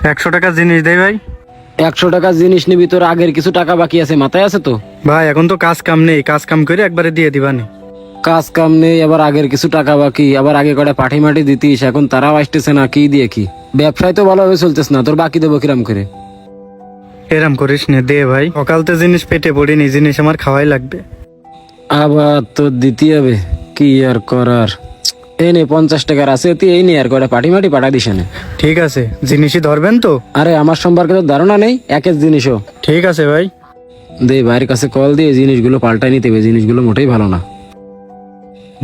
100 টাকা জিনিস দেয় ভাই। 100 টাকা জিনিস নিবি, তোর আগের কিছু টাকা বাকি আছে, মাথায় আছে তো? ভাই এখন তো কাজ কাম নেই, কাজ কাম করে একবারে দিয়ে দিবানি। কাজ কাম নেই, আবার আগের কিছু টাকা বাকি, আবার আগে কটা পাঠি মাটি দিতিস, এখন তারাও আসতেছে না, কি দিয়ে কি? ব্যবসায় তো ভালোভাবে চলতেছ না, তোর বাকি দেবো কিরাম করে? এরম করিস নে, দে ভাই, সকালতে জিনিস পেটে পড়িনি, জিনিস আমার খাওয়াই লাগবে। আবার তো দিতে হবে, কি আর করার। এই নে 50 টাকার আছে, তুই এই নে আর কটা পাঠি মাটি পাঠা দিস না। ঠিক আছে, জিনিসই ধরবেন তো? আরে আমার সম্পর্কে তো ধারণা নেই, একের জিনিসও। ঠিক আছে ভাই। দে ভাইয়ের কাছে কল দিয়ে জিনিসগুলো পাল্টাই নিতে হবে, জিনিসগুলো মোটেই ভালো না।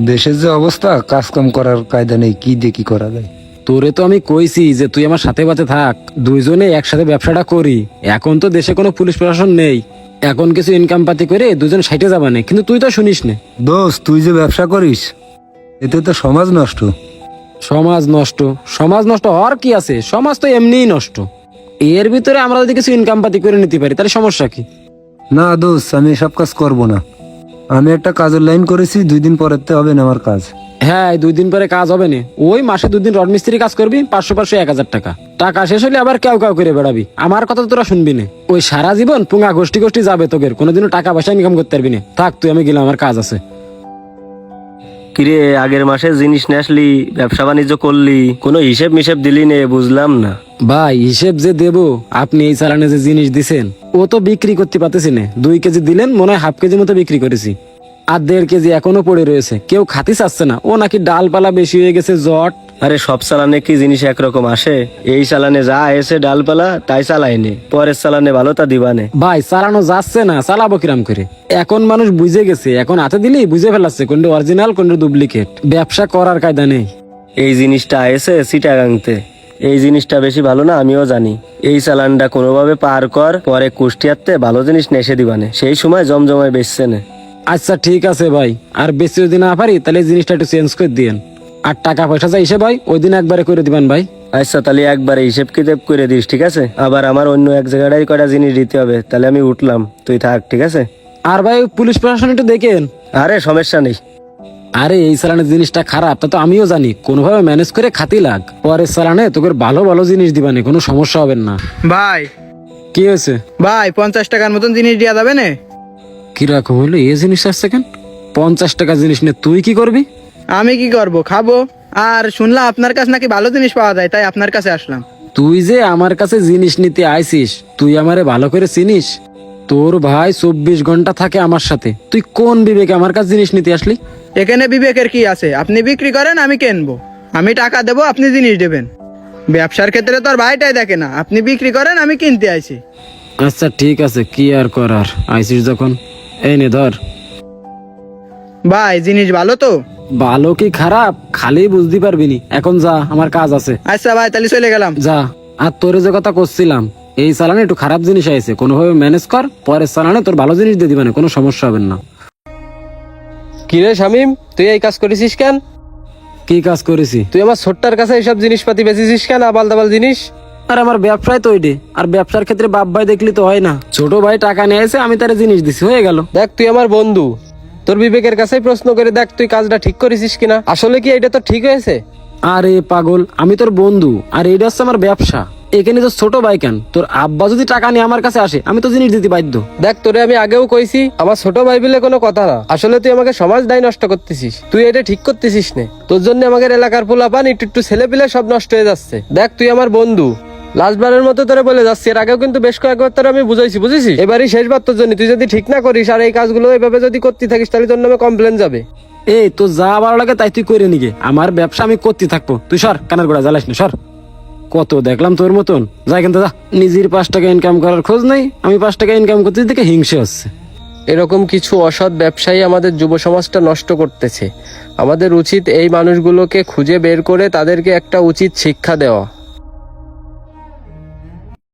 দেশের যে অবস্থা, কাজ কাম করার কায়দা নেই, কি দিয়ে কি করা যায়। তোরে তো আমি কইছি যে তুই আমার সাথে পাতে থাক, দুইজনে একসাথে ব্যবসাটা করি। এখন তো দেশে কোনো পুলিশ প্রশাসন নেই, এখন কিছু ইনকাম পাতি করে দুজন সাইটে যাবা না, কিন্তু তুই তো শুনিস না। দোস্ত, তুই যে ব্যবসা করিস, এতে তো সমাজ নষ্ট। সমাজ নষ্ট? সমাজ নষ্ট হওয়ার কি আছে, সমাজ তো এমনিই নষ্ট। এর ভিতরে আমরা যদি কিছু ইনকাম পাতি করে নিতে পারি তাহলে সমস্যা কি? না দোস্ত, আমি এসব কাজ করব না। আমি একটা কাজের লাইন করেছি, 2 দিন পরেতে হবে না আমার কাজ। হ্যাঁ, এই 2 দিন পরে কাজ হবে না, ওই মাসে 2 দিন রড মিস্ত্রি কাজ করবি, 500 1000 টাকা। টাকা শেষ হলে আবার কেউ কেউ করে বেড়াবি, আমার কথা তো তোরা শুনবি না। ওই সারা জীবন পুঙ্গা গোষ্ঠী গোষ্ঠী যাবে, তোদের কোনোদিনও টাকা পয়সা ইনকাম করতে পারবি না। থাক তুই, আমি গেলাম, আমার কাজ আছে। কিরে, আগের মাসে জিনিস নিয়ে আসলি, ব্যবসা বাণিজ্য করলি, কোনো হিসেব মিসেব দিলি নে, বুঝলাম না। ভাই হিসেব যে দেবো, আপনি এই চালানে যে জিনিস দিছেন ও তো বিক্রি করতে পারতেছি না। 2 কেজি দিলেন, মনে হয় 1/2 কেজি মতো বিক্রি করেছি, আর 1.5 কেজি এখনো পড়ে রয়েছে, কেউ খাতি চাচ্ছে না। ও নাকি ডালপালা বেশি হয়ে গেছে, জট। আরে সব চালানে কি জিনিস একরকম আসে? এই চালানে যা এসে ডালপালা তাই চালাইনে, পরের চালানে ভালো তা দিবানে। ভাই চালানো যাচ্ছে না, চালাবো কিরাম করে? এখন মানুষ বুঝে গেছে, এখন হাতে দিলেই বুঝে ফেলাচ্ছে কোনটা অরিজিনাল কোনটা ডুপ্লিকেট। ব্যবসা করার কায়দা নেই। এই জিনিসটা এসে চিটাগাংতে, এই জিনিসটা বেশি ভালো না, আমিও জানি। এই চালানটা কোনোভাবে পার কর, পরে কুষ্টিয়াতে ভালো জিনিস নেসে দিবানে, সেই সময় জমজমায় বেচছে না। আচ্ছা ঠিক আছে ভাই, আর বেশি যদি না পারি তাহলে এই জিনিসটা একটু চেঞ্জ করে দিয়েন। আর টাকা পয়সা যা হিসেব ভাই ওই দিন একবারে করে দিবেন ভাই। আচ্ছা তাহলে একবারে হিসেব কিতাব করে দিস, ঠিক আছে? আবার আমার অন্য এক জায়গাটাই কটা জিনিস দিতে হবে, তাহলে আমি উঠলাম, তুই থাক, ঠিক আছে? আর ভাই পুলিশ প্রশাসন একটু দেখেন। আরে সমস্যা নেই। আরে এই চালানের জিনিসটা খারাপ তা তো আমিও জানি, কোনোভাবে ম্যানেজ করে খাতি লাগ, পরের চালানে তোকে ভালো ভালো জিনিস দিবানে, কোনো সমস্যা হবে না। ভাই কি হয়েছে ভাই 50 টাকার মতন জিনিস দেওয়া যাবে না? কিরকম হলো এই জিনিস আসছে কেন? 50 টাকা জিনিস নে তুই কি করবি? আমি কি করব, খাবো। আর শুনলাম আপনার কাছে নাকি ভালো জিনিস পাওয়া যায়, তাই আপনার কাছে আসলাম। তুই যে আমার কাছে জিনিস নিতে আইছিস, তুই আমারে ভালো করে চিনিস? তোর ভাই 24 ঘন্টা থাকে আমার সাথে, তুই কোন বিবেকে আমার কাছে জিনিস নিতে আসলি? এখানে বিবেকের কি আছে? আপনি বিক্রি করেন, আমি কিনবো, আমি টাকা দেবো, আপনি জিনিস দেবেন। ব্যবসার ক্ষেত্রে তো আর ভাইটাই দেখে না, আপনি বিক্রি করেন, আমি কিনতে আইছি। আচ্ছা ঠিক আছে, কি আর করার, আইছিস যখন এই নে ধর। ভাই জিনিস ভালো তো? ভালো কি খারাপ খালি বুঝতে পারবি নি, এখন যা, আমার কাজ আছে। আচ্ছা ভাই, তাহলে চলে গেলাম। যা। আর তোরে যে কথা করছিলাম, এই চালানে একটু খারাপ জিনিস আইছে, কোনোভাবে ম্যানেজ কর, পরের চালানে তোর ভালো জিনিস দিয়ে দিবে না, কোনো সমস্যা হবে না। কিরে শামিম, তুই এই কাজ করেছিস কেন? কি কাজ করেছি? তুই আমার ছোট্টার কাছে এইসব জিনিসপাতি বেচেছিস কেন, আবাল দাবাল জিনিস? আর আমার ব্যবসায় তো ওইটে, আর ব্যবসার ক্ষেত্রে বাপ ভাই দেখলি তো হয় না। ছোট ভাই টাকা নিয়ে এসে আমি তার জিনিস দিছি, হয়ে গেল। দেখ তুই আমার বন্ধু, তোর বিবেকের কাছেই প্রশ্ন করে দেখ তুই কাজটা ঠিক করেছিস কিনা, আসলে কি এটা তো ঠিক হয়েছে? আরে পাগল, আমি তোর বন্ধু, আর এইটা হচ্ছে আমার ব্যবসা। এখানে তো ছোট ভাই কেন, তোর আব্বা যদি টাকা নিয়ে আমার কাছে আসে আমি তো জিনিস দিতে বাধ্য। দেখ তোরে আমি আগেও কইছি, আমার ছোট ভাই বলে কোনো কথা না, আসলে তুই আমাকে সমাজ দায় নষ্ট করতেছিস, তুই এটা ঠিক করতেছিস না। তোর জন্য আমাদের এলাকার পোলাপান একটু ছেলে পিলে সব নষ্ট হয়ে যাচ্ছে। দেখ তুই আমার বন্ধু, লাস্টবারের মতো তোরে বলে যাচ্ছি, এর আগেও কিন্তু বেশ কয়েকবার তোরে আমি বুঝাইছি, বুঝেছিস? এবারই শেষবার তোর জন্য, তুই যদি ঠিক না করিস আর এই কাজগুলো এইভাবে যদি করতে থাকিস তাহলে তোর নামে কমপ্লেন যাবে। এই তো যা ভালো লাগে তাই তুই করে নিগে, আমার ব্যবসা আমি করতে থাকবো, তুই সর, কানের গোড়া জ্বালাস না, সর। কত দেখলাম তোর মতন, যাই কিন্তু যা। নিজের 5 টাকা ইনকাম করার খোঁজ নেই, আমি 5 টাকা ইনকাম করতে দেখে হিংসে হচ্ছে। এরকম কিছু অসৎ ব্যবসায়ী আমাদের যুব সমাজটা নষ্ট করতেছে। আমাদের উচিত এই মানুষগুলোকে খুঁজে বের করে তাদেরকে একটা উচিত শিক্ষা দেওয়া।